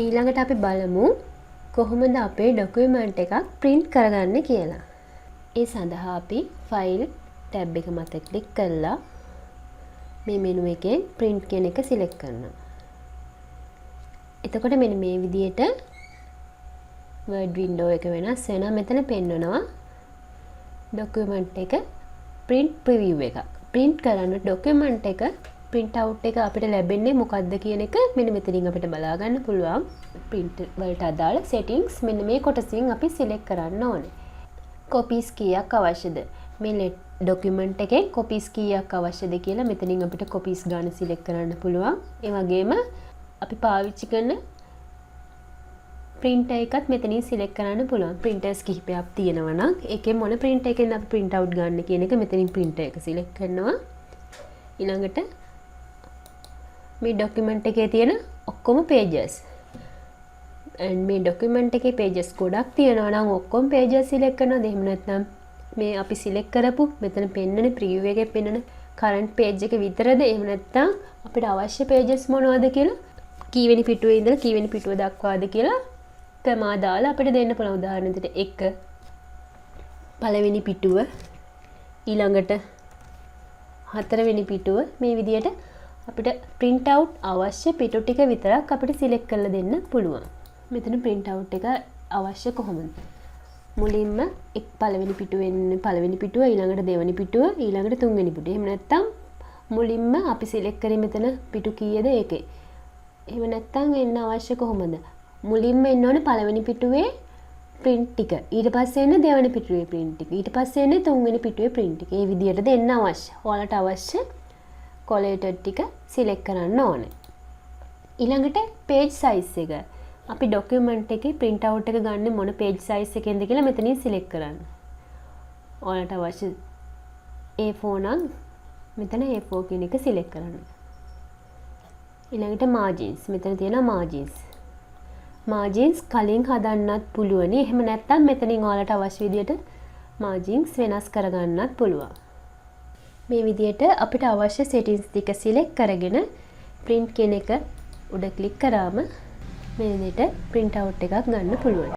ඊළඟට අපි බලමු කොහොමද අපේ ડોකියුමන්ට් එකක් print කරගන්නේ කියලා. ඒ සඳහා අපි ෆයිල් ටැබ් එක මත ක්ලික් කරලා මේ මෙනු එකෙන් print කියන එක සිලෙක්ට් කරනවා. එතකොට මෙන්න මේ විදිහට Word window එක වෙනස් වෙනවා. මෙතන පෙන්වනවා document එක print preview එකක්. print කරන document එක print out එක අපිට ලැබෙන්නේ මොකක්ද කියන එක මෙන්න මෙතනින් අපිට බලා ගන්න පුළුවන්. print වලට අදාළ settings මෙන්න මේ කොටසින් අපි select කරන්න ඕනේ. copies කීයක් අවශ්‍යද? මේ document එකේ copies කීයක් අවශ්‍යද කියලා මෙතනින් අපිට copies ගන්න select කරන්න පුළුවන්. ඒ වගේම අපි පාවිච්චි කරන printer එකත් මෙතනින් select කරන්න පුළුවන්. printers කිහිපයක් තියෙනවා නම් ඒකෙන් මොන printer එකෙන්ද අපි print out ගන්න කියන එක මෙතනින් printer එක select කරනවා. ඊළඟට මේ document එකේ තියෙන ඔක්කොම pages and මේ document එකේ pages ගොඩක් තියෙනවා නම් ඔක්කොම pages select කරනවාද? එහෙම නැත්නම් මේ අපි select කරපු මෙතන පෙන්නන preview එකේ පෙන්නන current page එක විතරද? එහෙම නැත්නම් අපිට අවශ්‍ය pages මොනවද කියලා කීවෙනි පිටුවේ ඉඳලා කීවෙනි පිටුව දක්වාද කියලා ක්‍රමා දාලා අපිට දෙන්න පුළුවන්. උදාහරණ විදිහට 1 පළවෙනි පිටුව ඊළඟට 4 වෙනි පිටුව මේ විදිහට අපිට print out අවශ්‍ය පිටු ටික විතරක් අපිට select කරලා දෙන්න පුළුවන්. මෙතන print out එක අවශ්‍ය කොහොමද? මුලින්ම පළවෙනි පිටුවෙන් පළවෙනි පිටුව ඊළඟට දෙවෙනි පිටුව ඊළඟට තුන්වෙනි පිටුව. එහෙම නැත්නම් මුලින්ම අපි select කරේ මෙතන පිටු කීයද ඒකේ. එහෙම නැත්නම් එන්න අවශ්‍ය කොහොමද? මුලින්ම එන්න ඕනේ පළවෙනි පිටුවේ print ටික. ඊට පස්සේ එන්න දෙවෙනි පිටුවේ print ටික. ඊට පස්සේ එන්න තුන්වෙනි පිටුවේ print ටික. මේ විදිහට දෙන්න අවශ්‍ය. ඔයාලට අවශ්‍ය collated ටික select කරන්න ඕනේ. ඊළඟට page size එක. අපි document එකේ print out එක ගන්න මොන page size එකෙන්ද කියලා මෙතනින් select කරන්න. ඔයාලට අවශ්‍ය A4 නම් මෙතන A4 කියන එක select කරන්න. ඊළඟට margins. මෙතන තියෙනවා margins. margins කලින් හදන්නත් පුළුවනි. එහෙම නැත්නම් මෙතනින් ඔයාලට අවශ්‍ය විදිහට margins වෙනස් කරගන්නත් පුළුවන්. මේ විදිහට අපිට අවශ්‍ය settings ටික select කරගෙන print කියන එක උඩ click කරාම මේ විදිහට print out එකක් ගන්න පුළුවන්.